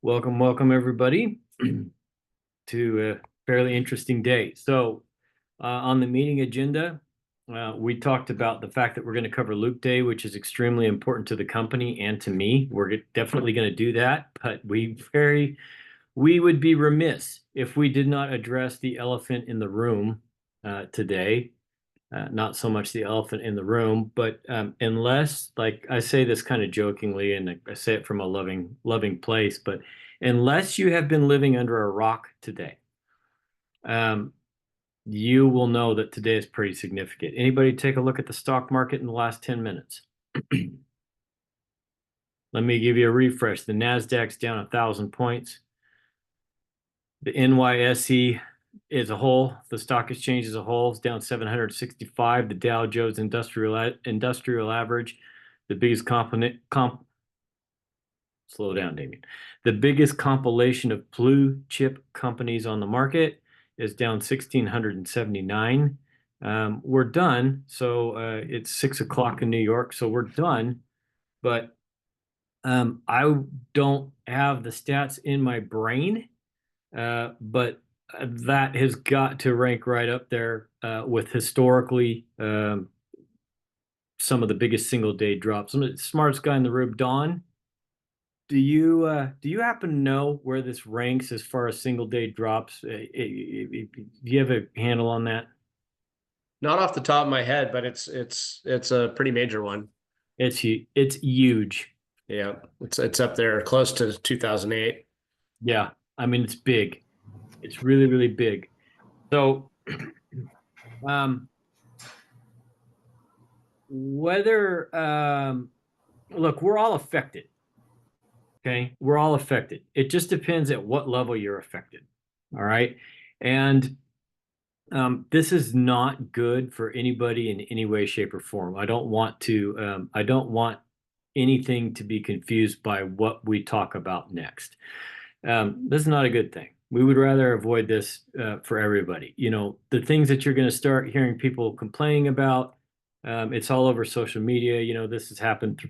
Welcome everybody to a fairly interesting day. So, on the meeting agenda, we talked about the fact that we're going to cover Loop Day, which is extremely important to the company and to me. We're definitely going to do that, but we would be remiss if we did not address the elephant in the room today. Not so much the elephant in the room, but unless, like I say this kind of jokingly, and I say it from a loving place, but unless you have been living under a rock today, um, you will know that today is pretty significant. Anybody take a look at the stock market in the last 10 minutes? Let me give you a refresh. The Nasdaq's down 1,000 points. The NYSE as a whole, the stock exchange as a whole, is down 765. The Dow Jones Industrial Average, the biggest slow down, Damian. The biggest compilation of blue chip companies on the market is down 1,679. We're done. So it's 6 o'clock in New York. So we're done. But I don't have the stats in my brain, but that has got to rank right up there with historically some of the biggest single day drops. I'm the smartest guy in the room. Don, do you happen to know where this ranks as far as single day drops? Do you have a handle on that? Not off the top of my head, but it's a pretty major one. It's huge. Yeah, it's up there close to 2008. Yeah, I mean it's big. It's really big. So, um, whether look, we're all affected. Okay, we're all affected. It just depends at what level you're affected. All right, and this is not good for anybody in any way, shape, or form. I don't want anything to be confused by what we talk about next. This is not a good thing. We would rather avoid this for everybody. You know, the things that you're going to start hearing people complaining about, it's all over social media. You know, this has happened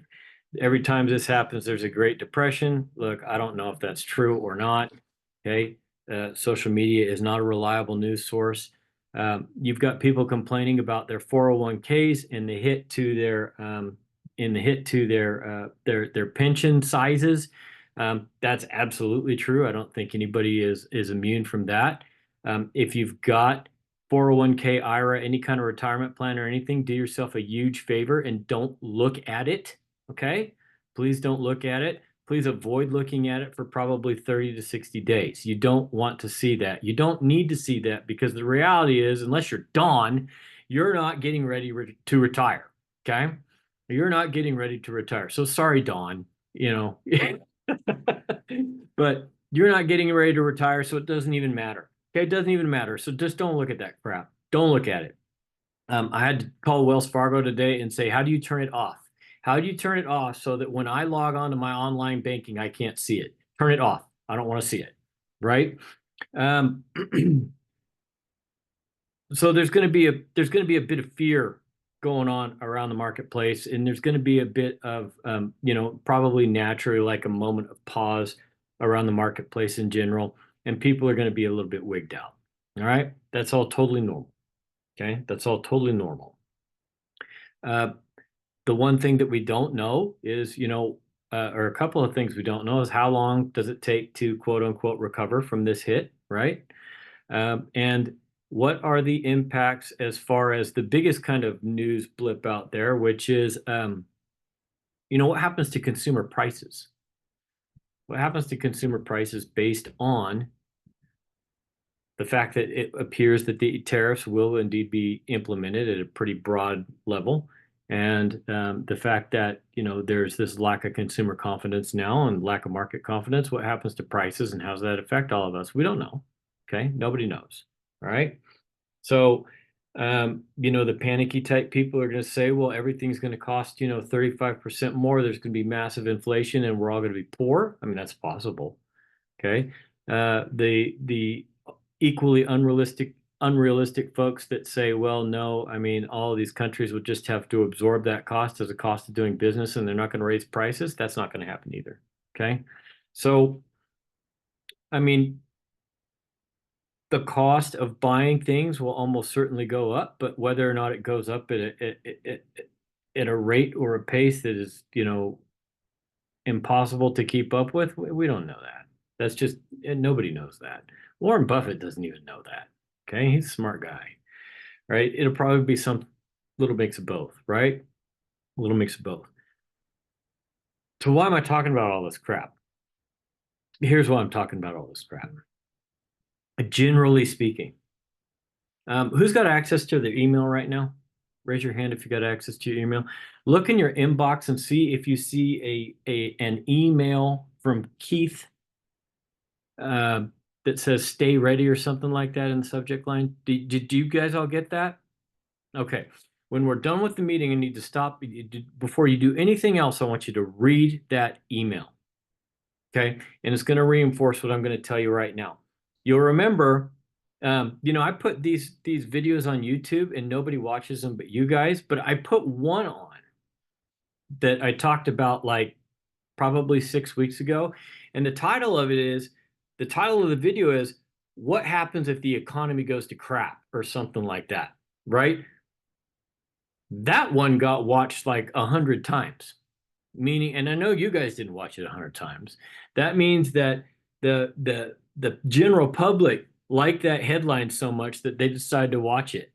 every time this happens, there's a Great Depression. Look, I don't know if that's true or not. Okay. Social media is not a reliable news source. You've got people complaining about their 401ks and the hit to their pension sizes. That's absolutely true. I don't think anybody is immune from that. If you've got 401k, IRA, any kind of retirement plan or anything, do yourself a huge favor and don't look at it. Okay? Please don't look at it. Please avoid looking at it for probably 30 to 60 days. You don't want to see that. You don't need to see that because the reality is, unless you're Dawn, you're not getting ready to retire. Okay? You're not getting ready to retire. So sorry, Dawn, you know, but you're not getting ready to retire, so it doesn't even matter. Okay? It doesn't even matter. So just don't look at that crap. Don't look at it. I had to call Wells Fargo today and say, how do you turn it off? How do you turn it off so that when I log on to my online banking, I can't see it? Turn it off. I don't want to see it. Right? Um, so there's going to be a bit of fear going on around the marketplace, and there's going to be a bit of probably naturally like a moment of pause around the marketplace in general, and people are going to be a little bit wigged out. All right, that's all totally normal. Okay, that's all totally normal. Uh, the one thing that we don't know is, or a couple of things we don't know is how long does it take to quote unquote recover from this hit, right? And what are the impacts as far as the biggest kind of news blip out there, which is, what happens to consumer prices? What happens to consumer prices based on the fact that it appears that the tariffs will indeed be implemented at a pretty broad level, and the fact that there's this lack of consumer confidence now and lack of market confidence. What happens to prices and how does that affect all of us? We don't know. Okay, nobody knows. All right. So, the panicky type people are going to say, well, everything's going to cost 35% more. There's going to be massive inflation, and we're all going to be poor. I mean, that's possible. Okay. The equally unrealistic folks that say, well, no, I mean, all of these countries would just have to absorb that cost as a cost of doing business and they're not going to raise prices. That's not going to happen either. Okay. So I mean, the cost of buying things will almost certainly go up, but whether or not it goes up at a rate or a pace that is, impossible to keep up with, we don't know that. That's just, and nobody knows that. Warren Buffett doesn't even know that. Okay, he's a smart guy, right? It'll probably be some little mix of both, right? A little mix of both. So why am I talking about all this crap? Here's why I'm talking about all this crap. Generally speaking, who's got access to their email right now? Raise your hand if you got access to your email. Look in your inbox and see if you see an email from Keith uh, that says "Stay ready" or something like that in the subject line. Did you guys all get that? Okay. When we're done with the meeting, I need to stop. Before you do anything else, I want you to read that email. Okay. And it's going to reinforce what I'm going to tell you right now. You'll remember, I put these videos on YouTube and nobody watches them but you guys, but I put one on that I talked about like probably 6 weeks ago. And the title of the video is "What Happens If the Economy Goes to Crap" or something like that, right? That one got watched like 100 times, meaning, and I know you guys didn't watch it 100 times. That means that the general public liked that headline so much that they decided to watch it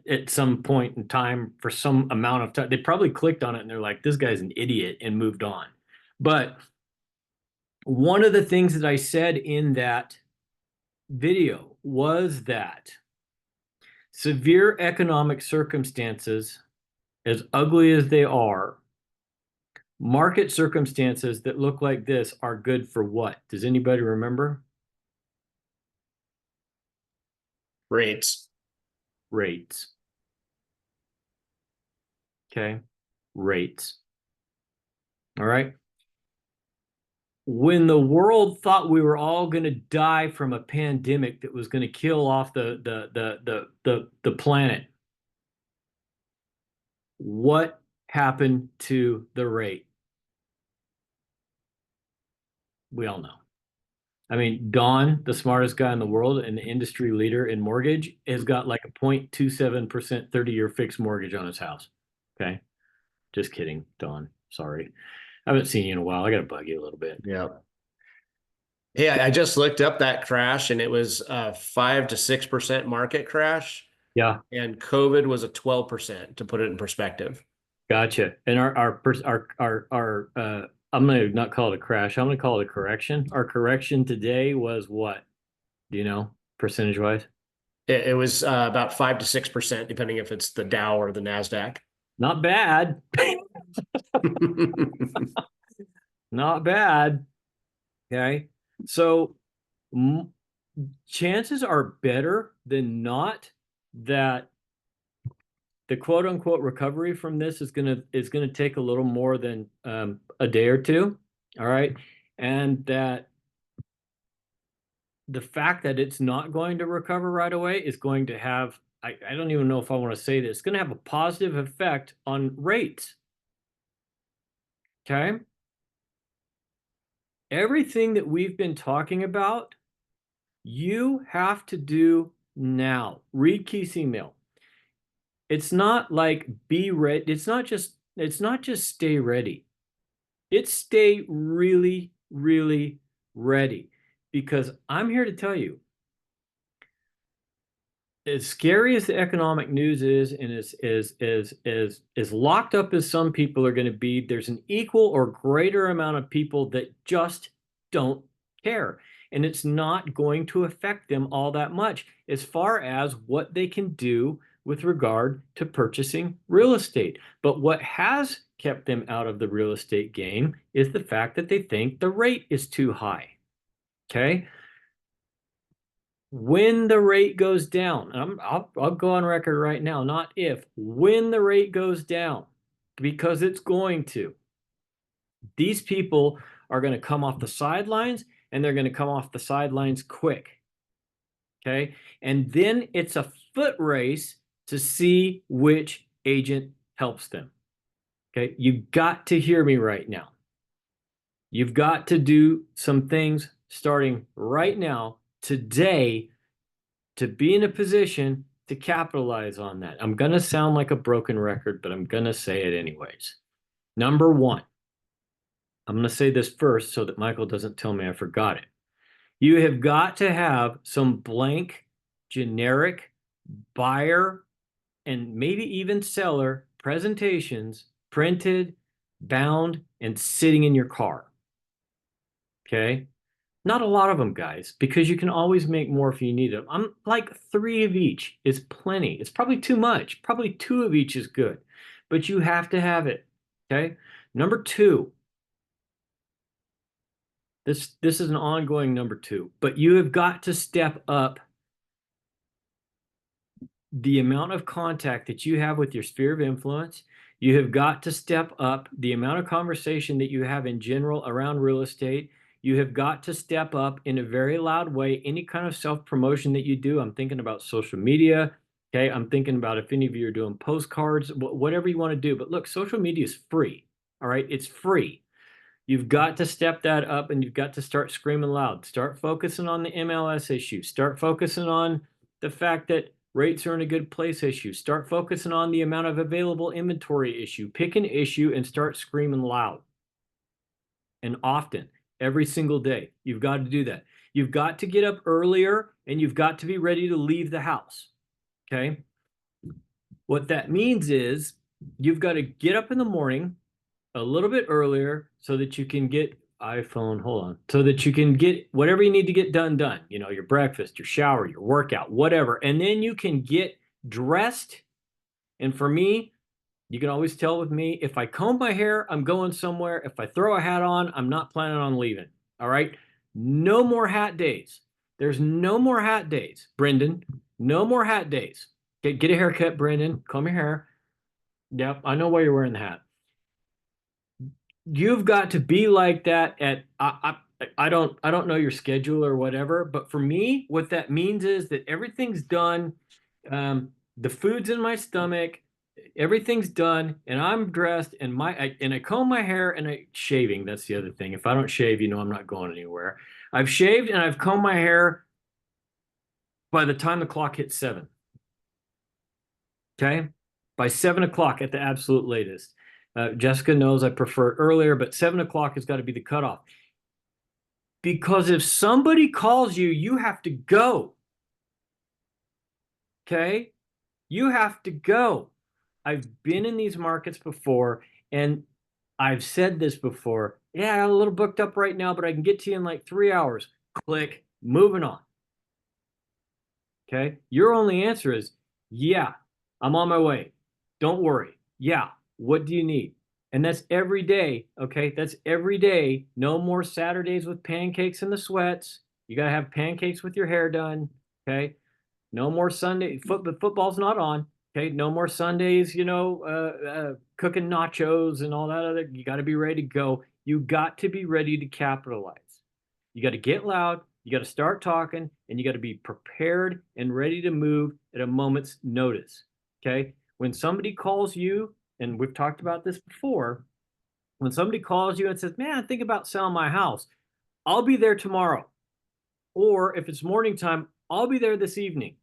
at some point in time for some amount of time. They probably clicked on it and they're like, "This guy's an idiot," and moved on. But one of the things that I said in that video was that severe economic circumstances, as ugly as they are, market circumstances that look like this are good for what? Does anybody remember? Rates. Rates. Okay. Rates. All right. When the world thought we were all going to die from a pandemic that was going to kill off the planet, what happened to the rate? We all know. I mean, Don, the smartest guy in the world and the industry leader in mortgage, has got like a 0.27% 30-year fixed mortgage on his house. Okay. Just kidding, Don. Sorry. I haven't seen you in a while. I got to bug you a little bit. Yeah. Yeah, I just looked up that crash and it was a 5 to 6% market crash, Yeah. and COVID was a 12%, to put it in perspective. Gotcha. And I'm going to not call it a crash. I'm going to call it a correction. Our correction today was what? Do you know, percentage wise? It was about 5 to 6%, depending if it's the Dow or the NASDAQ. Not bad. Not bad. Okay. So chances are better than not that the quote unquote recovery from this is gonna take a little more than a day or two. All right. And that the fact that it's not going to recover right away is going to have, I don't even know if I want to say this, it's going to have a positive effect on rates. Okay. Everything that we've been talking about, you have to do now. Read Keith's email. It's not like be ready. It's not just stay ready. It's stay really, really ready. Because I'm here to tell you, as scary as the economic news is, and as locked up as some people are going to be, there's an equal or greater amount of people that just don't care. And it's not going to affect them all that much as far as what they can do with regard to purchasing real estate. But what has kept them out of the real estate game is the fact that they think the rate is too high. Okay. When the rate goes down, and I'll go on record right now, not if, when the rate goes down, because it's going to, these people are going to come off the sidelines, and they're going to come off the sidelines quick. Okay. And then it's a foot race to see which agent helps them. Okay. You've got to hear me right now. You've got to do some things starting right now, today, to be in a position to capitalize on that. I'm going to sound like a broken record, but I'm going to say it anyways. Number one, I'm going to say this first so that Michael doesn't tell me I forgot it. You have got to have some blank, generic buyer and maybe even seller presentations printed, bound, and sitting in your car. Okay. Not a lot of them, guys, because you can always make more if you need them. I'm like 3 of each is plenty. It's probably too much. Probably 2 of each is good, but you have to have it. Okay. Number two, this is an ongoing number two, but you have got to step up the amount of contact that you have with your sphere of influence. You have got to step up the amount of conversation that you have in general around real estate. You have got to step up in a very loud way any kind of self-promotion that you do. I'm thinking about social media. Okay. I'm thinking about if any of you are doing postcards, whatever you want to do. But look, social media is free. All right. It's free. You've got to step that up and you've got to start screaming loud. Start focusing on the MLS issue. Start focusing on the fact that rates are in a good place issue. Start focusing on the amount of available inventory issue. Pick an issue and start screaming loud and often, every single day. You've got to do that. You've got to get up earlier and you've got to be ready to leave the house. Okay. What that means is you've got to get up in the morning a little bit earlier so that you can get iPhone, hold on, so that you can get whatever you need to get done, you know, your breakfast, your shower, your workout, whatever. And then you can get dressed. And for me, you can always tell with me, if I comb my hair, I'm going somewhere. If I throw a hat on, I'm not planning on leaving. All right. No more hat days. There's no more hat days, Brendan. No more hat days. Get a haircut, Brendan. Comb your hair. Yep. I know why you're wearing the hat. You've got to be like that at I don't know your schedule or whatever, but for me, what that means is that everything's done. The food's in my stomach, everything's done, and I'm dressed and I comb my hair and I shaving. That's the other thing. If I don't shave, you know I'm not going anywhere. I've shaved and I've combed my hair by the time the clock hits 7. Okay. By 7 o'clock at the absolute latest. Jessica knows I prefer it earlier, but 7 o'clock has got to be the cutoff. Because if somebody calls you, you have to go. Okay? You have to go. I've been in these markets before, and I've said this before. Yeah, I'm a little booked up right now, but I can get to you in like 3 hours. Click, moving on. Okay? Your only answer is, yeah, I'm on my way. Don't worry. Yeah, what do you need? And that's every day. Okay. That's every day. No more Saturdays with pancakes in the sweats. You got to have pancakes with your hair done. Okay. No more Sunday. Football's not on. Okay. No more Sundays, cooking nachos and all that other. You got to be ready to go. You got to be ready to capitalize. You got to get loud. You got to start talking and you got to be prepared and ready to move at a moment's notice. Okay. When somebody calls you, and we've talked about this before, when somebody calls you and says, man, I think about selling my house, I'll be there tomorrow. Or if it's morning time, I'll be there this evening.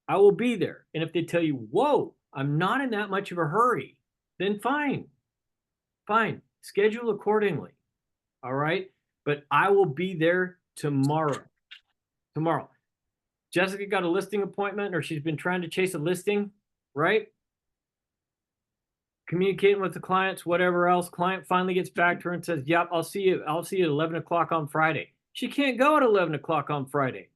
I will be there. And if they tell you, whoa, I'm not in that much of a hurry, then fine. Fine. Schedule accordingly. All right. But I will be there tomorrow. Tomorrow. Jessica got a listing appointment or she's been trying to chase a listing, right? Communicating with the clients, whatever else. Client finally gets back to her and says, yep, I'll see you at 11 o'clock on Friday. She can't go at 11 o'clock on Friday.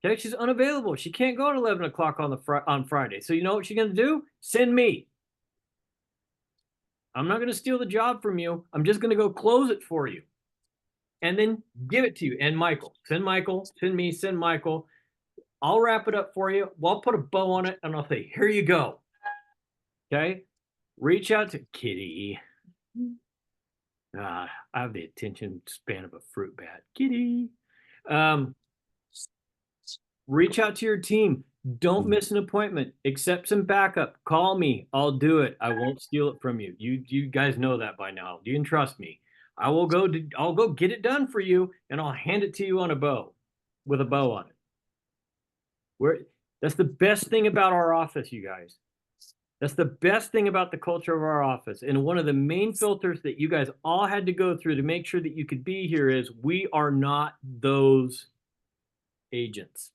Okay, she's unavailable. She can't go at 11 o'clock on Friday. So you know what she's going to do? Send me. I'm not going to steal the job from you. I'm just going to go close it for you. And then give it to you. And Michael. Send Michael. Send me. Send Michael. I'll wrap it up for you. Well, I'll put a bow on it and I'll say, here you go. Okay. Reach out to Kitty. I have the attention span of a fruit bat. Kitty. Reach out to your team. Don't miss an appointment. Accept some backup. Call me. I'll do it. I won't steal it from you. You guys know that by now. You can trust me. I'll go get it done for you, and I'll hand it to you on a bow, with a bow on it. We're That's the best thing about our office, you guys. That's the best thing about the culture of our office. And one of the main filters that you guys all had to go through to make sure that you could be here is we are not those agents,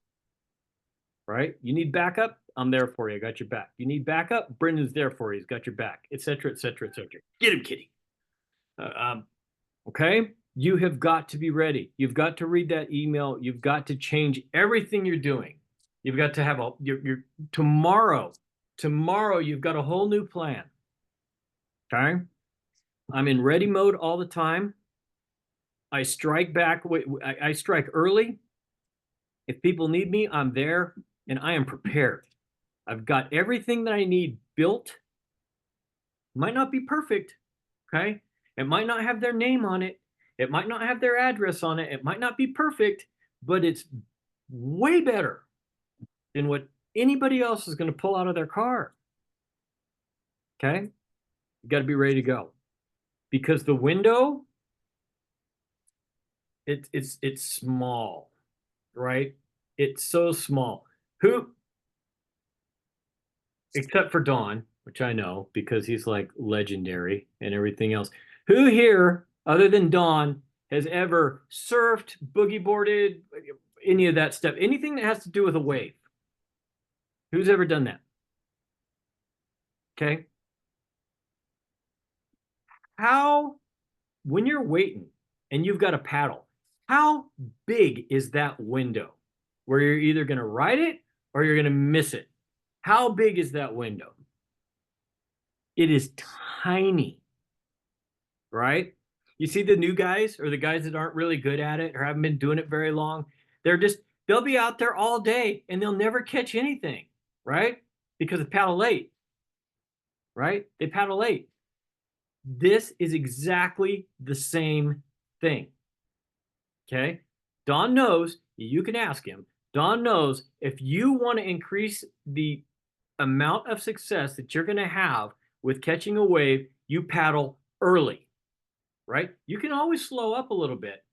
right? You need backup? I'm there for you. I got your back. You need backup? Brendan's there for you. He's got your back, et cetera, et cetera, et cetera. Get him, kitty. Okay? You have got to be ready. You've got to read that email. You've got to change everything you're doing. You've got to have your tomorrow you've got a whole new plan. Okay? I'm in ready mode all the time. I strike back. I strike early. If people need me, I'm there and I am prepared. I've got everything that I need built. Might not be perfect. Okay? It might not have their name on it. It might not have their address on it. It might not be perfect, but it's way better than what anybody else is going to pull out of their car. Okay? You got to be ready to go. Because the window, it's small, right? It's so small. Who, except for Don, which I know because he's like legendary and everything else. Who here, other than Don, has ever surfed, boogie boarded, any of that stuff? Anything that has to do with a wave? Who's ever done that? Okay. How, when you're waiting and you've got a paddle, how big is that window where you're either going to ride it or you're going to miss it? How big is that window? It is tiny, right? You see the new guys or the guys that aren't really good at it or haven't been doing it very long, they'll be out there all day and they'll never catch anything, right? Because they paddle late, right? They paddle late. This is exactly the same thing. Okay. Don knows, you can ask him. Don knows if you want to increase the amount of success that you're going to have with catching a wave, you paddle early, right? You can always slow up a little bit,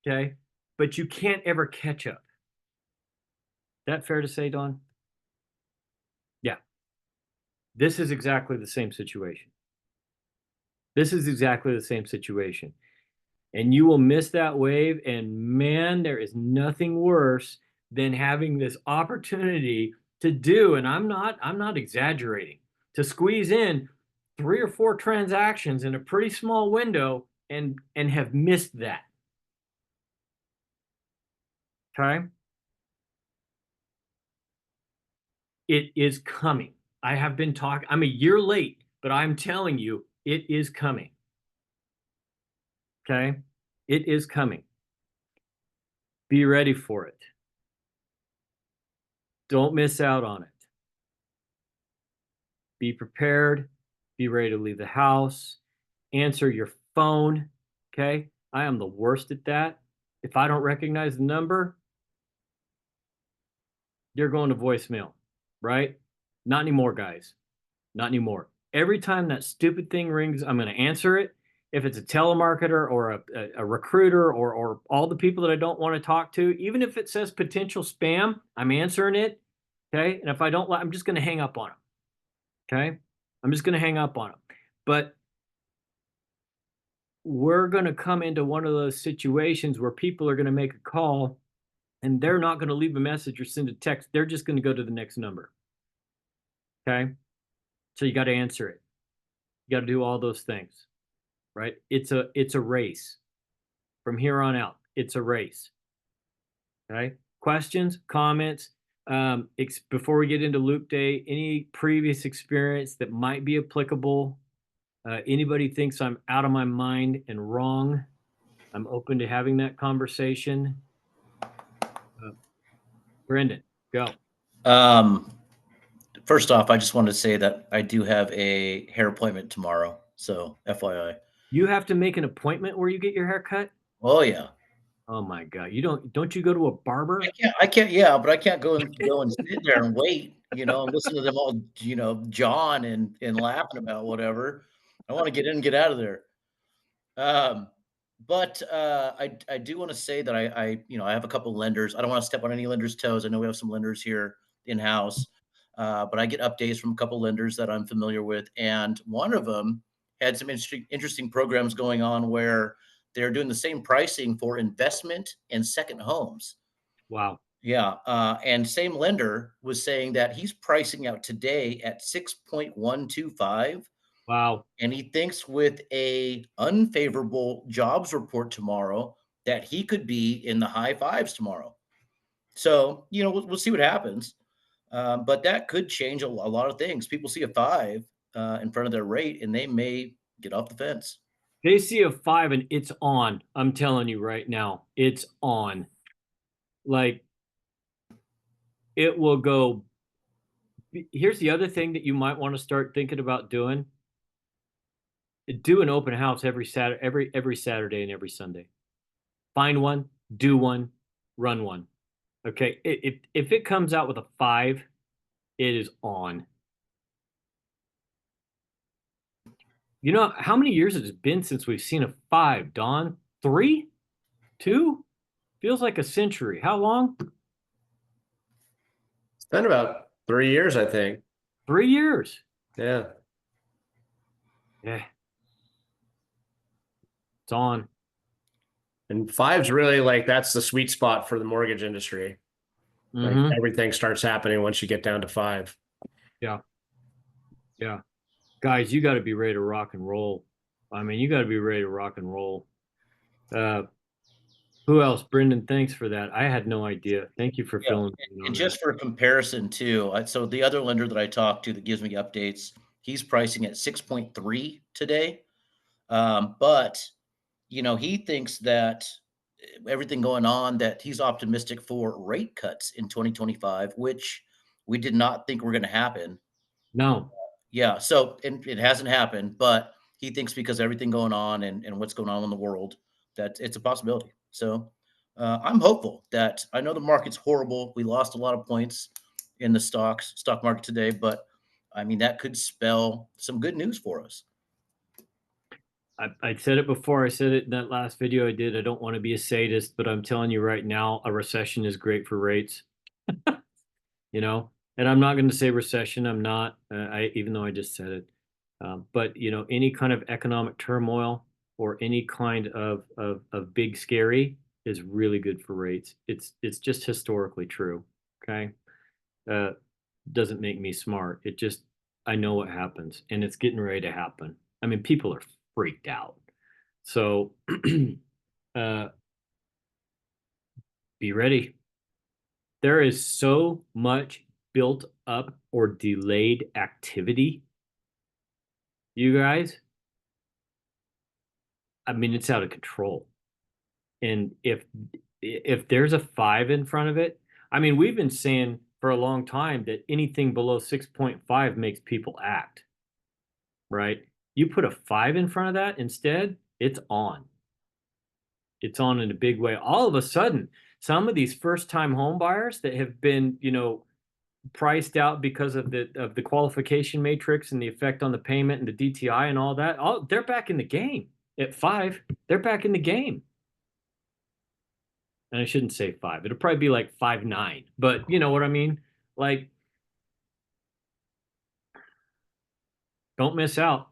okay? But you can't ever catch up. That fair to say, Don? Yeah. This is exactly the same situation. This is exactly the same situation. And you will miss that wave. And man, there is nothing worse than having this opportunity to do, and I'm not exaggerating, to squeeze in 3 or 4 transactions in a pretty small window and have missed that. Okay. It is coming. I have been talking, I'm a year late, but I'm telling you, it is coming. Okay. It is coming. Be ready for it. Don't miss out on it. Be prepared. Be ready to leave the house. Answer your phone. Okay. I am the worst at that. If I don't recognize the number, you're going to voicemail, right? Not anymore, guys. Not anymore. Every time that stupid thing rings, I'm going to answer it. If it's a telemarketer or a recruiter or all the people that I don't want to talk to, even if it says potential spam, I'm answering it. Okay. And if I don't, I'm just going to hang up on them. Okay. I'm just going to hang up on them. But we're going to come into one of those situations where people are going to make a call and they're not going to leave a message or send a text. They're just going to go to the next number. Okay. So you got to answer it. You got to do all those things, right? It's a race from here on out. It's a race. Okay. Questions, comments, before we get into loop day, any previous experience that might be applicable. Anybody thinks I'm out of my mind and wrong, I'm open to having that conversation. Brendan, go. First off, I just wanted to say that I do have a hair appointment tomorrow. So FYI. You have to make an appointment where you get your hair cut? Oh yeah. Oh my God. Don't you go to a barber? I can't, yeah, but I can't go and sit there and wait, and listen to them all, John and laughing about whatever. I want to get in and get out of there. Um, but I do want to say that I have a couple lenders. I don't want to step on any lenders' toes. I know we have some lenders here in house, but I get updates from a couple lenders that I'm familiar with, and one of them had some interesting programs going on where they're doing the same pricing for investment and second homes. Wow. Yeah, and same lender was saying that he's pricing out today at 6.125, Wow. and he thinks with a unfavorable jobs report tomorrow that he could be in the high fives tomorrow. So, we'll see what happens. But that could change a lot of things. People see a five in front of their rate and they may get off the fence. They see a 5 and it's on. I'm telling you right now, it's on. Like it will go. Here's the other thing that you might want to start thinking about doing. Do an open house every Saturday, every Saturday and every Sunday. Find one, do one, run one. Okay. If it comes out with a 5, it is on. You know how many years it has been since we've seen a 5, Don? 3? 2? Feels like a century. How long? It's been about 3 years, I think. 3 years. Yeah. Yeah. It's on. And five's really like that's the sweet spot for the mortgage industry. Like Mm-hmm. everything starts happening once you get down to 5. Yeah. Yeah. Guys, you got to be ready to rock and roll. I mean, you got to be ready to rock and roll. Uh, who else? Brendan, thanks for that. I had no idea. Thank you for Yeah. filling in And on that. just for comparison, too, so the other lender that I talked to that gives me updates, he's pricing at 6.3 today. But he thinks that everything going on, that he's optimistic for rate cuts in 2025, which we did not think were going to happen. No. Yeah, so and it hasn't happened, but he thinks because everything going on and what's going on in the world, that it's a possibility. So I'm hopeful that I know the market's horrible. We lost a lot of points in the stock market today, but I mean that could spell some good news for us. I said it before. I said it in that last video I did. I don't want to be a sadist, but I'm telling you right now, a recession is great for rates. You know, and I'm not going to say recession. I'm not. Even though I just said it. But any kind of economic turmoil or any kind of big scary is really good for rates. It's just historically true. Okay, uh, doesn't make me smart. It just I know what happens, and it's getting ready to happen. I mean, people are freaked out. So uh, be ready. There is so much built up or delayed activity, you guys. I mean, it's out of control. And if there's a 5 in front of it, I mean, we've been saying for a long time that anything below 6.5 makes people act, right? You put a 5 in front of that instead, it's on. It's on in a big way. All of a sudden, some of these first-time home buyers that have been, priced out because of the qualification matrix and the effect on the payment and the DTI and all that, they're back in the game at 5. They're back in the game. And I shouldn't say 5. It'll probably be like 5.9, but you know what I mean? Like, don't miss out.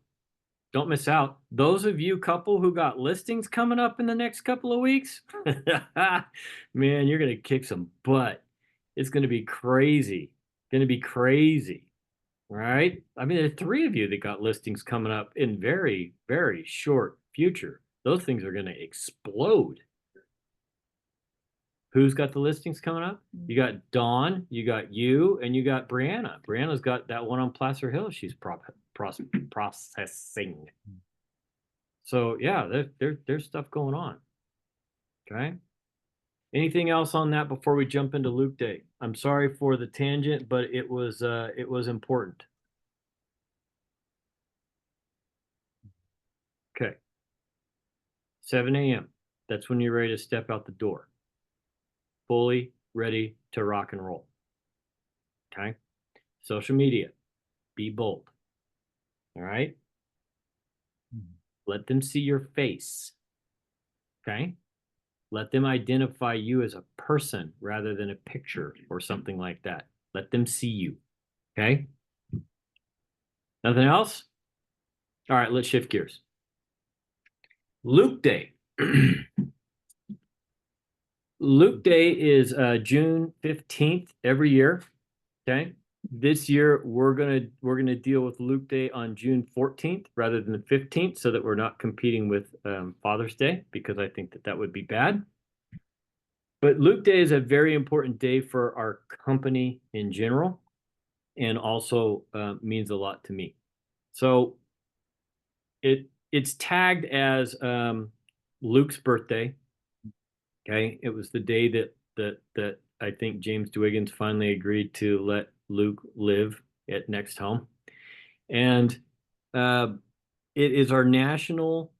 Don't miss out. Those of you couple who got listings coming up in the next couple of weeks, man, you're gonna kick some butt. It's gonna be crazy. Gonna be crazy. Right? I mean, there are 3 of you that got listings coming up in very, very short future. Those things are going to explode. Who's got the listings coming up? You got Dawn, you got you, and you got Brianna. Brianna's got that one on Placer Hill she's processing. So yeah, there's stuff going on. Okay. Anything else on that before we jump into Luke Day? I'm sorry for the tangent, but it was important. Okay. 7 a.m. That's when you're ready to step out the door. Fully ready to rock and roll. Okay. Social media. Be bold. All right. Let them see your face. Okay. Let them identify you as a person rather than a picture or something like that. Let them see you. Okay. Nothing else? All right, let's shift gears. Luke Day. Luke Day is June 15th every year. Okay. This year we're gonna deal with Luke Day on June 14th rather than the 15th, so that we're not competing with Father's Day, because I think that that would be bad. But Luke Day is a very important day for our company in general, and also means a lot to me. So it's tagged as Luke's birthday. Okay, it was the day that I think James Dwiggins finally agreed to let Luke live at NextHome, and uh, it is our national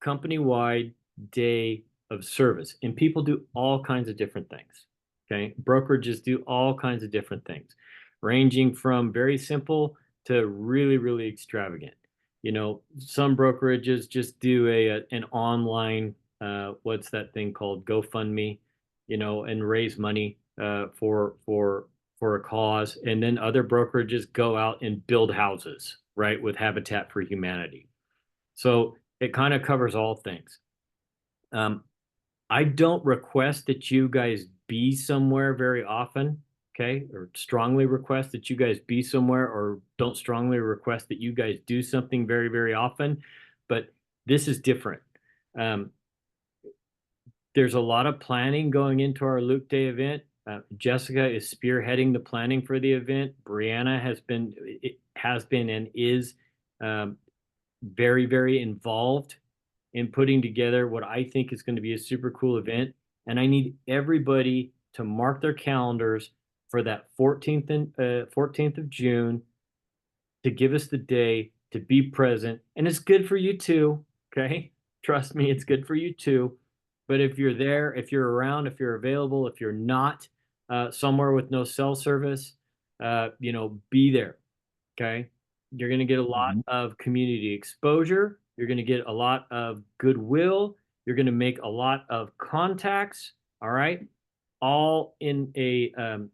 company-wide day of service, and people do all kinds of different things. Okay, brokerages do all kinds of different things, ranging from very simple to really, really extravagant. You know, some brokerages just do an online what's that thing called, GoFundMe, you know, and raise money for a cause, and then other brokerages go out and build houses, right, with Habitat for Humanity. So it kind of covers all things. I don't request that you guys be somewhere very often, okay? Or strongly request that you guys be somewhere, or don't strongly request that you guys do something very, very often. But this is different. There's a lot of planning going into our Luke Day event. Jessica is spearheading the planning for the event. Brianna has been and is very, very involved in putting together what I think is going to be a super cool event. And I need everybody to mark their calendars for that 14th of June to give us the day to be present. And it's good for you too. Okay. Trust me, it's good for you too. But if you're there, if you're around, if you're available, if you're not somewhere with no cell service, you know, be there. Okay. You're going to get a lot of community exposure. You're going to get a lot of goodwill. You're going to make a lot of contacts. All right. All in an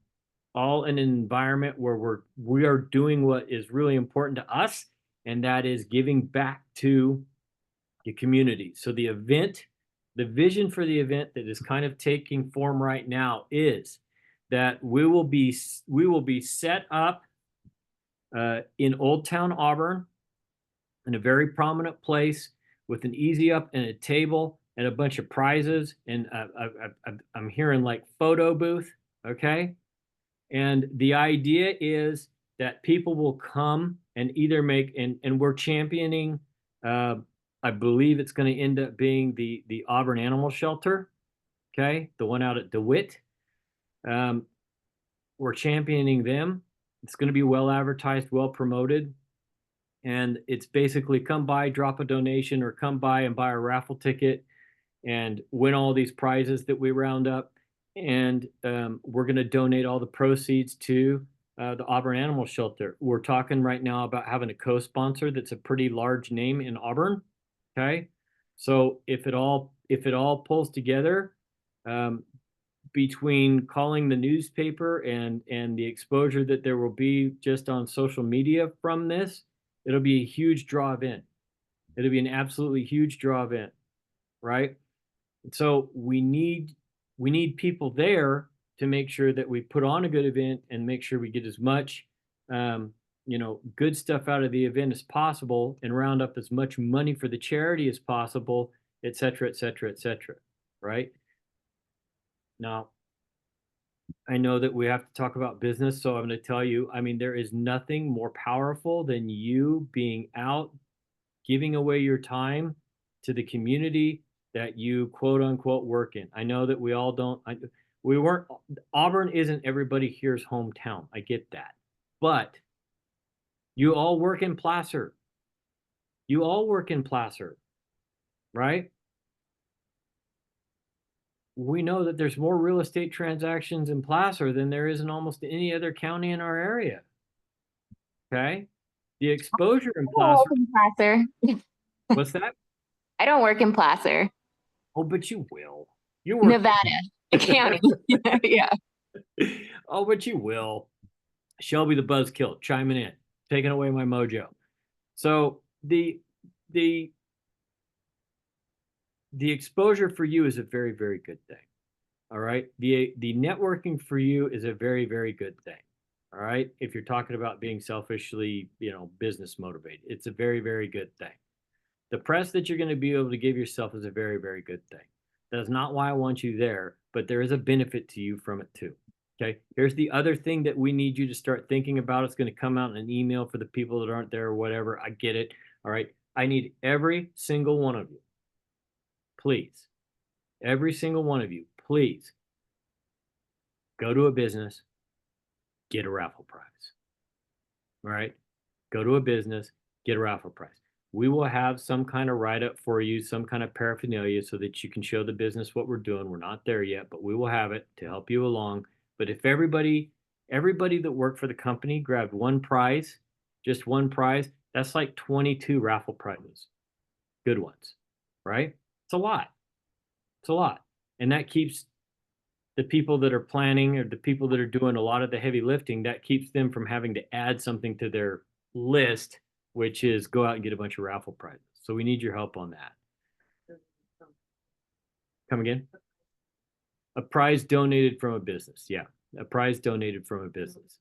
environment where we are doing what is really important to us, and that is giving back to the community. So the event, the vision for the event that is kind of taking form right now is that we will be set up in Old Town Auburn, in a very prominent place, with an easy up and a table and a bunch of prizes. And I'm hearing like photo booth. Okay. And the idea is that people will come and either make, and we're championing, I believe it's going to end up being the Auburn Animal Shelter. Okay. The one out at DeWitt. We're championing them. It's going to be well advertised, well promoted. And it's basically come by, drop a donation, or come by and buy a raffle ticket and win all these prizes that we round up. And we're going to donate all the proceeds to the Auburn Animal Shelter. We're talking right now about having a co-sponsor that's a pretty large name in Auburn. Okay. So if it all pulls together, between calling the newspaper and the exposure that there will be just on social media from this, it'll be a huge draw event. It'll be an absolutely huge draw event, right? And so we need people there to make sure that we put on a good event and make sure we get as much you know, good stuff out of the event as possible, and round up as much money for the charity as possible, et cetera, et cetera, et cetera, right? Now, I know that we have to talk about business, so I'm going to tell you, I mean, there is nothing more powerful than you being out, giving away your time to the community that you quote unquote work in. I know that we all don't, Auburn isn't everybody here's hometown. I get that. But you all work in Placer. You all work in Placer, right? We know that there's more real estate transactions in Placer than there is in almost any other county in our area. Okay. The exposure in Placer. Placer. What's that? I don't work in Placer, Oh, but you will. You work. Nevada, the county. Yeah. Oh, but you will. Shelby the Buzzkill chiming in, taking away my mojo. So the exposure for you is a very, very good thing. All right. The networking for you is a very, very good thing. All right. If you're talking about being selfishly, business motivated, it's a very, very good thing. The press that you're going to be able to give yourself is a very, very good thing. That's not why I want you there, but there is a benefit to you from it too. Okay. Here's the other thing that we need you to start thinking about. It's going to come out in an email for the people that aren't there or whatever. I get it. All right. I need every single one of you, please, every single one of you, please go to a business, get a raffle prize. All right. Go to a business, get a raffle prize. We will have some kind of write-up for you, some kind of paraphernalia so that you can show the business what we're doing. We're not there yet, but we will have it to help you along. But if everybody that worked for the company grabbed one prize, just one prize, that's like 22 raffle prizes, good ones, right? It's a lot. It's a lot. And that keeps the people that are planning or the people that are doing a lot of the heavy lifting, that keeps them from having to add something to their list, which is go out and get a bunch of raffle prizes. So we need your help on that. Come again? A prize donated from a business. Yeah. A prize donated from a business.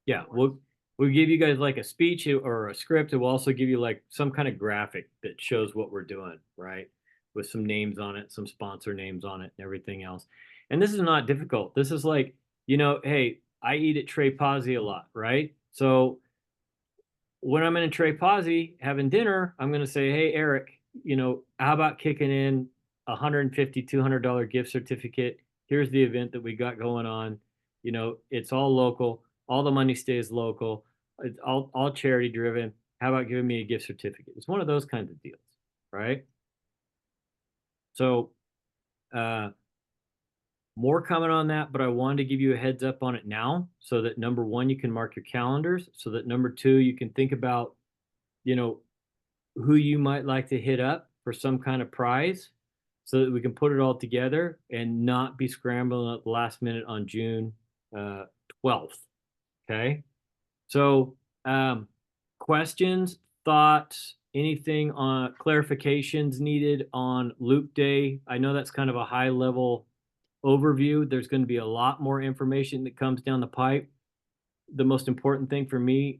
Yeah. We'll give you guys like a speech or a script. It will also give you like some kind of graphic that shows what we're doing, right? With some names on it, some sponsor names on it, and everything else. And this is not difficult. This is like, hey, I eat at Trey Pazzi a lot, right? So when I'm in a Trey Pazzi having dinner, I'm going to say, hey, Eric, how about kicking in $150, $200 gift certificate? Here's the event that we got going on. It's all local. All the money stays local. It's all charity driven. How about giving me a gift certificate? It's one of those kinds of deals, right? So more coming on that, but I wanted to give you a heads up on it now so that number one, you can mark your calendars, so that number two, you can think about, who you might like to hit up for some kind of prize so that we can put it all together and not be scrambling at the last minute on June 12th. Okay. So questions, thoughts, anything on clarifications needed on Loop Day? I know that's kind of a high level overview. There's going to be a lot more information that comes down the pipe. The most important thing for me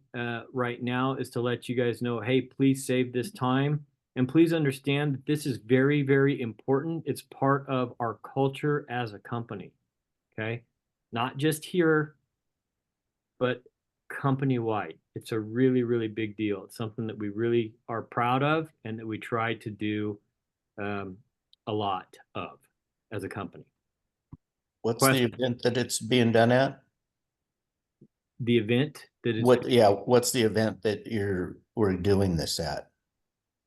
right now is to let you guys know, hey, please save this time. And please understand that this is very, very important. It's part of our culture as a company. Okay. Not just here, but company-wide. It's a really, really big deal. It's something that we really are proud of and that we try to do a lot of as a company. What's Question. the event that it's being done at? The event that is. What's the event that we're doing this at?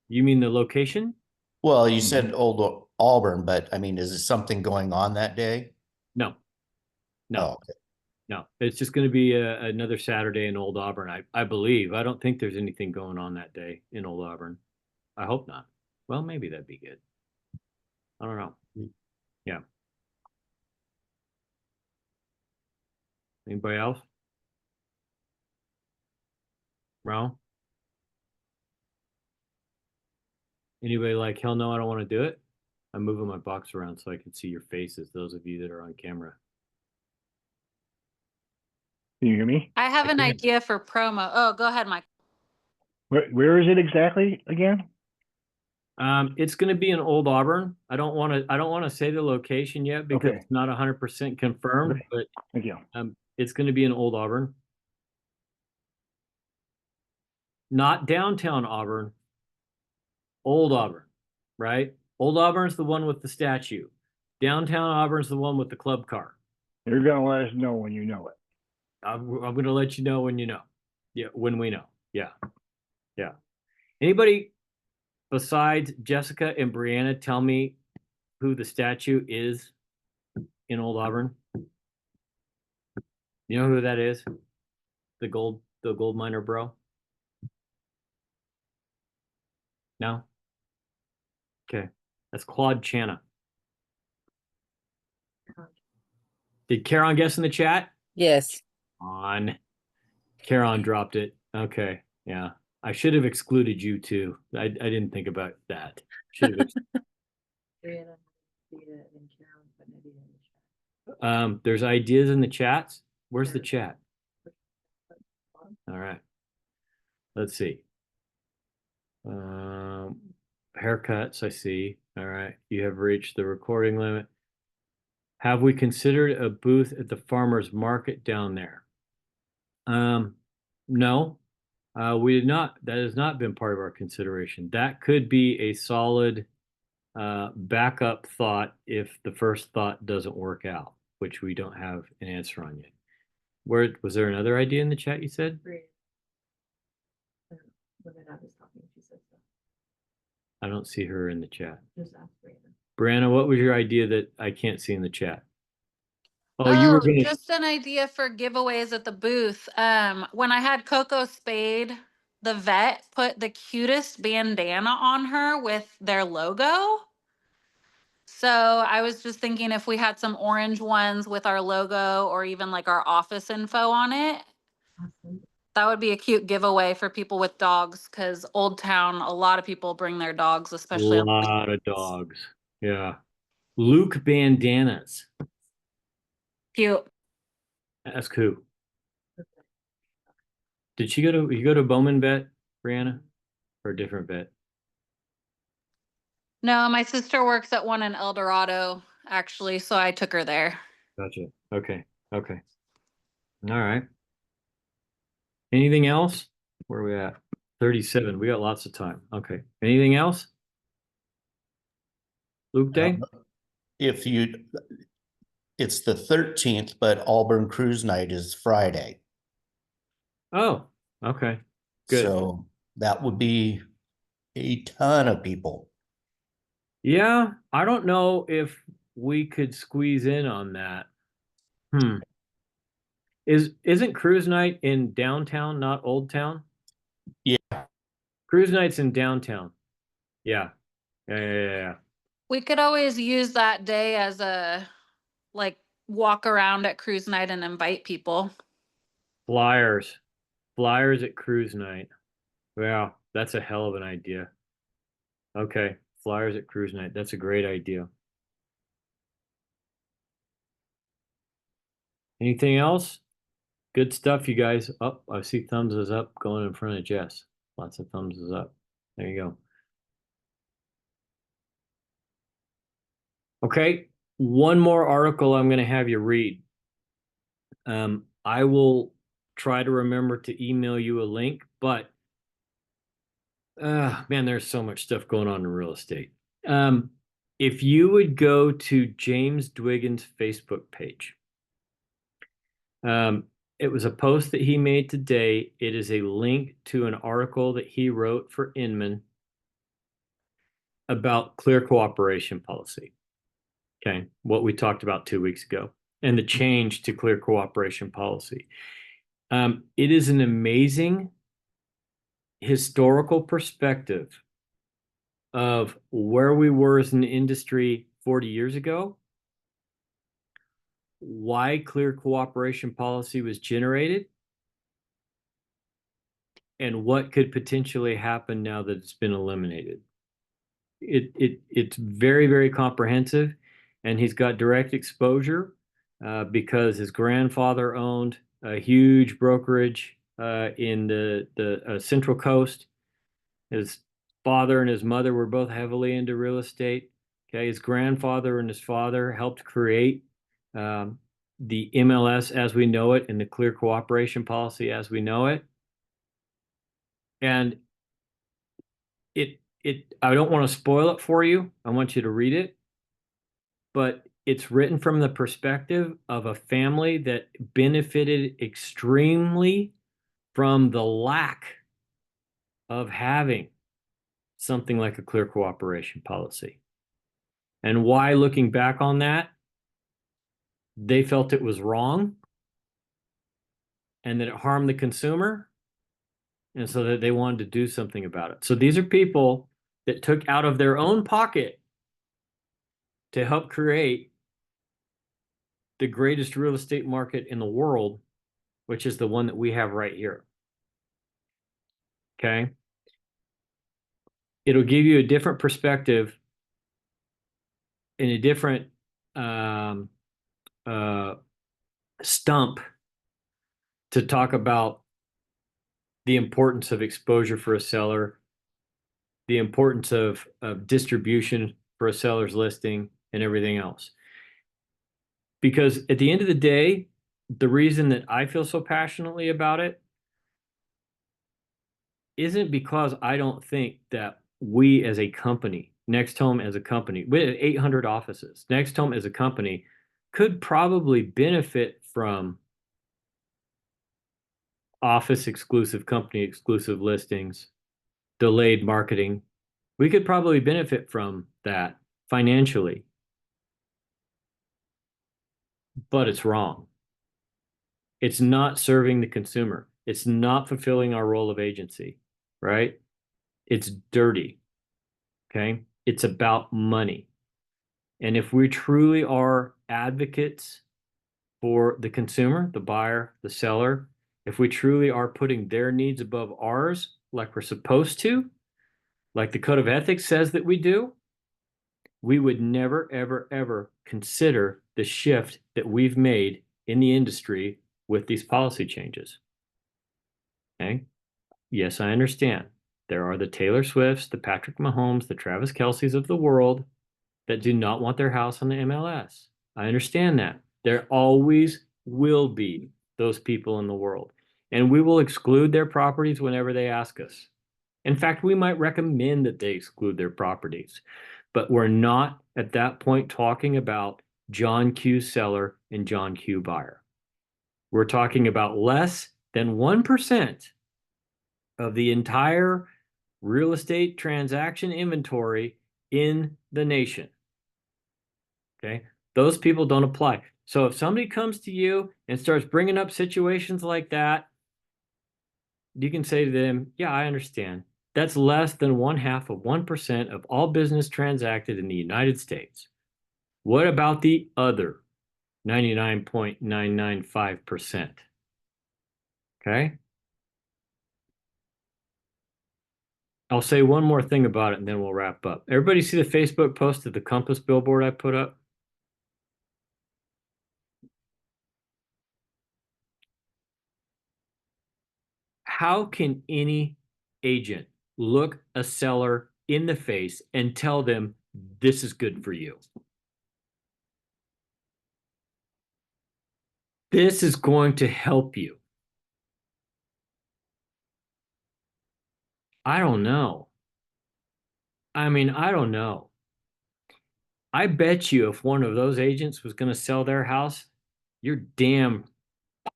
You mean the location? Well, you said Old Auburn, but I mean, is it something going on that day? No. No. Oh, okay. No, it's just going to be another Saturday in Old Auburn, I believe. I don't think there's anything going on that day in Old Auburn. I hope not. Well, maybe that'd be good. I don't know. Yeah. Anybody else? Ron? Anybody like, hell no, I don't want to do it? I'm moving my box around so I can see your faces, those of you that are on camera. Can you hear me? I have I an can. idea for promo. Oh, go ahead, Mike. Where is it exactly again? It's going to be in Old Auburn. I don't want to say the location yet because Okay. it's not 100% confirmed, Okay. but Thank you. it's going to be in Old Auburn. Not downtown Auburn, Old Auburn, right? Old Auburn's the one with the statue. Downtown Auburn's the one with the club car. You're gonna let us know when you know it. I'm going to let you know when you know. Yeah, when we know. Yeah. Yeah. Anybody besides Jessica and Brianna tell me who the statue is in Old Auburn? You know who that is? The gold miner bro? No? Okay, that's Claude Channa. Did Karen guess in the chat? Yes. On. Karen dropped it. Okay, yeah. I should have excluded you too. I didn't think about that. Should have. There's ideas in the chats. Where's the chat? All right. Let's see. Haircuts, I see. All right. You have reached the recording limit. Have we considered a booth at the farmer's market down there? No, we did not. That has not been part of our consideration. That could be a solid backup thought if the first thought doesn't work out, which we don't have an answer on yet. Where was there another idea in the chat you said? I don't see her in the chat. Brianna, what was your idea that I can't see in the chat? Oh, you were gonna. Just an idea for giveaways at the booth. When I had Coco Spade, the vet put the cutest bandana on her with their logo. So I was just thinking if we had some orange ones with our logo or even like our office info on it, that would be a cute giveaway for people with dogs because Old Town, a lot of people bring their dogs, A especially on lot of dogs. Yeah. Luke bandanas. cute. Ask who? Did you go to Bowman Vet, Brianna? Or a different vet? No, my sister works at one in El Dorado, actually, so I took her there. Gotcha. Okay. Okay. All right. Anything else? Where are we at? 37. We got lots of time. Okay. Anything else? Luke Day? If you, it's the 13th, but Auburn Cruise Night is Friday. Oh, okay. Good. So that would be a ton of people. Yeah, I don't know if we could squeeze in on that. Isn't cruise night in downtown, not Old Town? Yeah. Cruise night's in downtown. Yeah. Yeah. We could always use that day as a like walk around at cruise night and invite people. Flyers. Flyers at cruise night. Wow, that's a hell of an idea. Okay, flyers at cruise night. That's a great idea. Anything else? Good stuff, you guys. Oh, I see thumbs is up going in front of Jess. Lots of thumbs is up. There you go. Okay, one more article I'm going to have you read. I will try to remember to email you a link, but man, there's so much stuff going on in real estate. If you would go to James Dwiggin's Facebook page, it was a post that he made today. It is a link to an article that he wrote for Inman about clear cooperation policy. Okay, what we talked about 2 weeks ago and the change to clear cooperation policy. It is an amazing historical perspective of where we were as an industry 40 years ago, why clear cooperation policy was generated, and what could potentially happen now that it's been eliminated. It's very, very comprehensive, and he's got direct exposure because his grandfather owned a huge brokerage in the Central Coast. His father and his mother were both heavily into real estate. Okay, his grandfather and his father helped create the MLS as we know it and the clear cooperation policy as we know it. And I don't want to spoil it for you. I want you to read it. But it's written from the perspective of a family that benefited extremely from the lack of having something like a clear cooperation policy. And why, looking back on that, they felt it was wrong and that it harmed the consumer, and so that they wanted to do something about it. So these are people that took out of their own pocket to help create the greatest real estate market in the world, which is the one that we have right here. Okay. It'll give you a different perspective and a different stump to talk about the importance of exposure for a seller, the importance of distribution for a seller's listing, and everything else. Because at the end of the day, the reason that I feel so passionately about it isn't because I don't think that we as a company, NextHome as a company, with 800 offices, NextHome as a company could probably benefit from office exclusive, company exclusive listings, delayed marketing. We could probably benefit from that financially, but it's wrong. It's not serving the consumer. It's not fulfilling our role of agency, right? It's dirty. Okay. It's about money. And if we truly are advocates for the consumer, the buyer, the seller, if we truly are putting their needs above ours, like we're supposed to, like the code of ethics says that we do, we would never, ever, ever consider the shift that we've made in the industry with these policy changes. Okay. Yes, I understand. There are the Taylor Swifts, the Patrick Mahomes, the Travis Kelce's of the world that do not want their house on the MLS. I understand that. There always will be those people in the world, and we will exclude their properties whenever they ask us. In fact, we might recommend that they exclude their properties, but we're not at that point talking about John Q. seller and John Q. buyer. We're talking about less than 1% of the entire real estate transaction inventory in the nation. Okay. Those people don't apply. So if somebody comes to you and starts bringing up situations like that, you can say to them, yeah, I understand. That's less than 0.5% of all business transacted in the United States. What about the other 99.995%? Okay. I'll say one more thing about it and then we'll wrap up. Everybody see the Facebook post of the Compass billboard I put up? How can any agent look a seller in the face and tell them this is good for you? This is going to help you. I don't know. I mean, I don't know. I bet you if one of those agents was going to sell their house, you're damn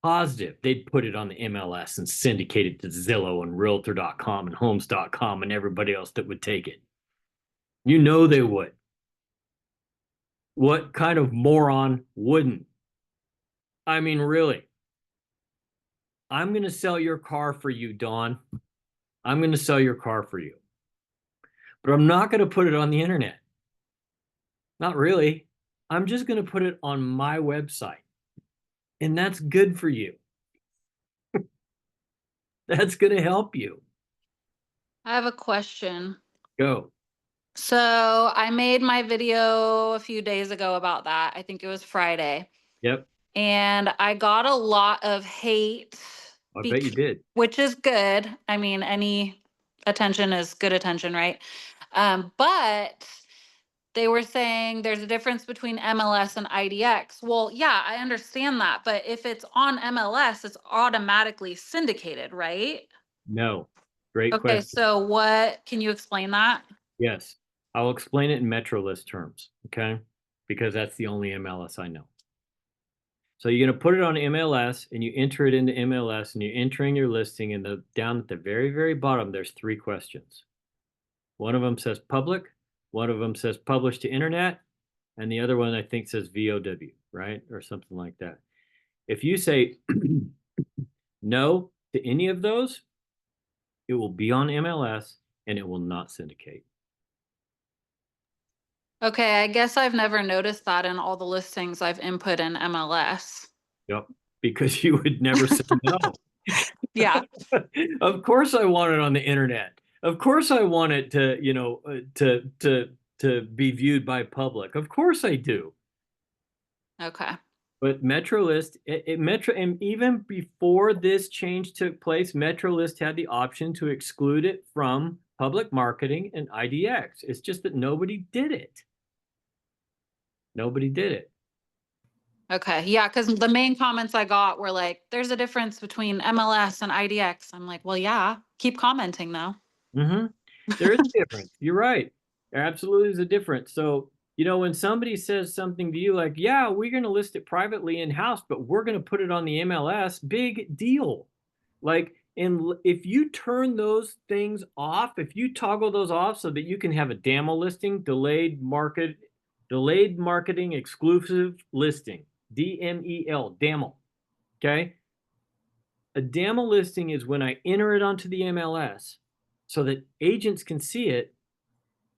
positive they'd put it on the MLS and syndicate it to Zillow and Realtor.com and Homes.com and everybody else that would take it. You know they would. What kind of moron wouldn't? I mean, really. I'm going to sell your car for you, Dawn. I'm going to sell your car for you. But I'm not going to put it on the internet. Not really. I'm just going to put it on my website. And that's good for you. That's going to help you. I have a question. Go. So I made my video a few days ago about that. I think it was Friday. Yep. And I got a lot of hate. I bet you did. Which is good. I mean, any attention is good attention, right? But they were saying there's a difference between MLS and IDX. Well, yeah, I understand that. But if it's on MLS, it's automatically syndicated, right? No. Great Okay, question. so what, can you explain that? Yes. I'll explain it in MetroList terms, okay? Because that's the only MLS I know. So you're going to put it on MLS and you enter it into MLS and you're entering your listing, and down at the very, very bottom, there's 3 questions. One of them says public, one of them says publish to internet, and the other one I think says VOW, right? Or something like that. If you say no to any of those, it will be on MLS and it will not syndicate. Okay, I guess I've never noticed that in all the listings I've input in MLS. Yep, because you would never say no. Yeah. Of course I want it on the internet. Of course I want it to, to be viewed by public. Of course I do. Okay. But MetroList, and even before this change took place, MetroList had the option to exclude it from public marketing and IDX. It's just that nobody did it. Nobody did it. Okay. Yeah. Because the main comments I got were like, there's a difference between MLS and IDX. I'm like, well, yeah, keep commenting though. Mm-hmm. There is a difference. You're right. There absolutely is a difference. So, when somebody says something to you like, yeah, we're going to list it privately in-house, but we're going to put it on the MLS, big deal. Like, if you turn those things off, if you toggle those off so that you can have a DAML listing, delayed marketing exclusive listing, DMEL, DAML, okay? A DAML listing is when I enter it onto the MLS so that agents can see it,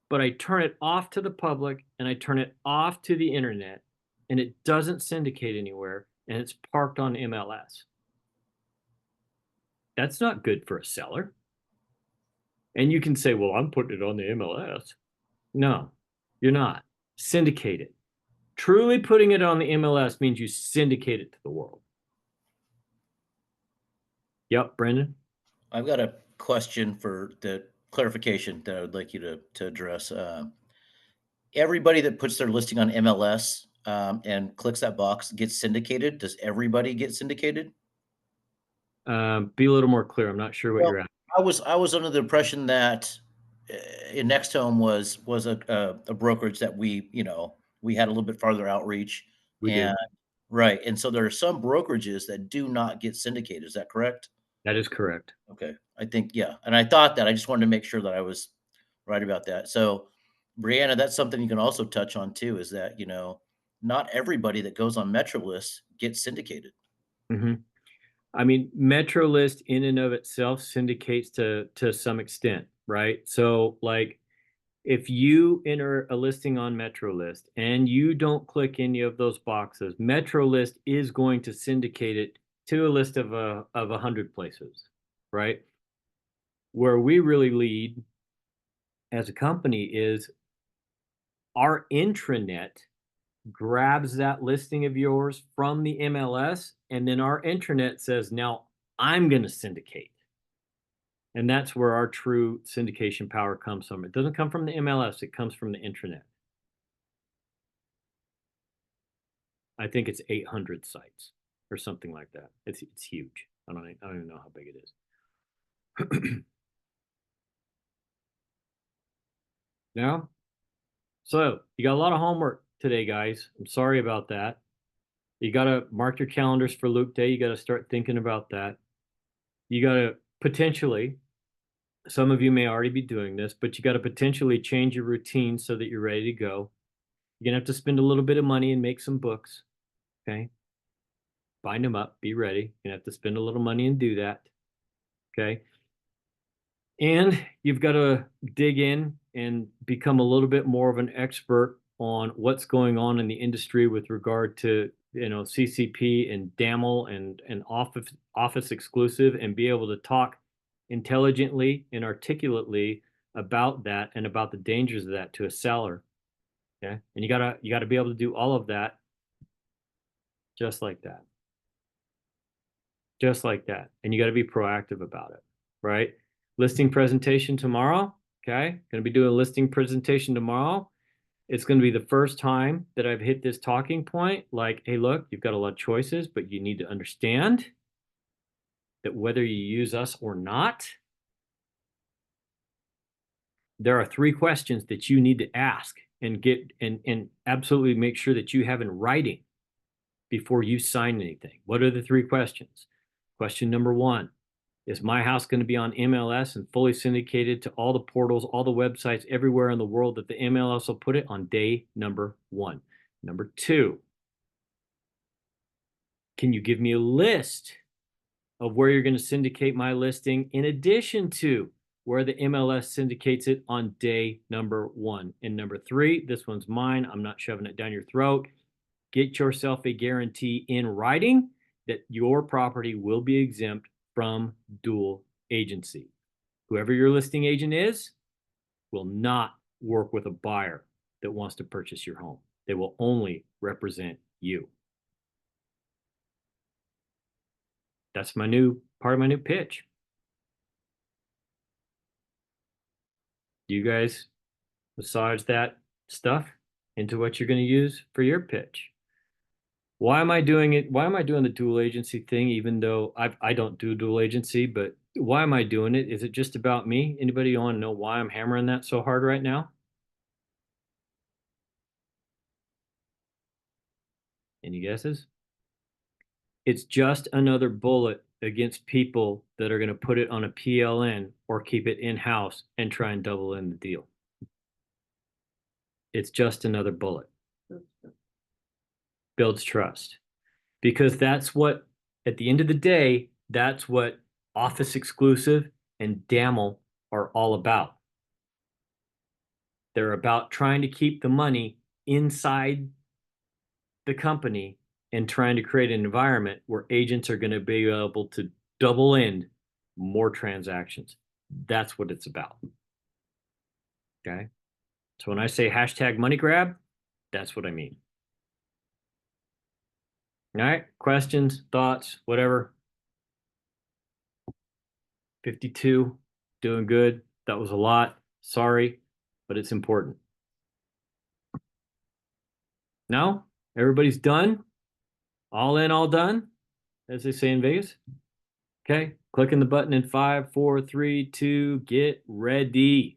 but I turn it off to the public and I turn it off to the internet, and it doesn't syndicate anywhere, and it's parked on MLS. That's not good for a seller. And you can say, well, I'm putting it on the MLS. No, you're not. Syndicate it. Truly putting it on the MLS means you syndicate it to the world. Yep, Brendan. I've got a question for the clarification that I would like you to address. Everybody that puts their listing on MLS and clicks that box gets syndicated. Does everybody get syndicated? Be a little more clear. I'm not sure what you're at. I was under the impression that in NextHome was a brokerage that we had a little bit farther outreach. We did. Right. And so there are some brokerages that do not get syndicated. Is that correct? That is correct. Okay. I think, yeah. And I thought that. I just wanted to make sure that I was right about that. So, Brianna, that's something you can also touch on too, is that, not everybody that goes on MetroList gets syndicated. Mm-hmm. I mean, MetroList in and of itself syndicates to some extent, right? So like if you enter a listing on MetroList and you don't click any of those boxes, MetroList is going to syndicate it to a list of 100 places, right? Where we really lead as a company is our intranet grabs that listing of yours from the MLS, and then our intranet says, now I'm going to syndicate. And that's where our true syndication power comes from. It doesn't come from the MLS, it comes from the intranet. I think it's 800 sites or something like that. It's huge. I don't even know how big it is. Now, so you got a lot of homework today, guys. I'm sorry about that. You got to mark your calendars for Loop Day. You got to start thinking about that. You got to potentially, some of you may already be doing this, but you got to potentially change your routine so that you're ready to go. You're going to have to spend a little bit of money and make some books. Okay. Bind them up, be ready. You're going to have to spend a little money and do that. Okay. And you've got to dig in and become a little bit more of an expert on what's going on in the industry with regard to, CCP and DAML and office exclusive, and be able to talk intelligently and articulately about that and about the dangers of that to a seller. Okay. And you gotta be able to do all of that just like that. Just like that. And you got to be proactive about it, right? Listing presentation tomorrow. Okay. Going to be doing a listing presentation tomorrow. It's going to be the first time that I've hit this talking point. Like, hey, look, you've got a lot of choices, but you need to understand that whether you use us or not, there are 3 questions that you need to ask and get and absolutely make sure that you have in writing before you sign anything. What are the 3 questions? Question number 1, is my house going to be on MLS and fully syndicated to all the portals, all the websites everywhere in the world that the MLS will put it on day number 1? Number 2, can you give me a list of where you're going to syndicate my listing in addition to where the MLS syndicates it on day number 1. And number 3, this one's mine. I'm not shoving it down your throat. Get yourself a guarantee in writing that your property will be exempt from dual agency. Whoever your listing agent is will not work with a buyer that wants to purchase your home. They will only represent you. That's my new part of my new pitch. You guys massage that stuff into what you're going to use for your pitch. Why am I doing it? Why am I doing the dual agency thing, even though I don't do dual agency, but why am I doing it? Is it just about me? Anybody want to know why I'm hammering that so hard right now? Any guesses? It's just another bullet against people that are going to put it on a PLN or keep it in-house and try and double in the deal. It's just another bullet. Builds trust. Because that's what, at the end of the day, that's what Office Exclusive and DAML are all about. They're about trying to keep the money inside the company and trying to create an environment where agents are going to be able to double in more transactions. That's what it's about. Okay. So when I say hashtag money grab, that's what I mean. All right. Questions, thoughts, whatever. 52, doing good. That was a lot. Sorry, but it's important. Now, everybody's done. All in, all done, as they say in Vegas. Okay, clicking the button in 5, 4, 3, 2, get ready.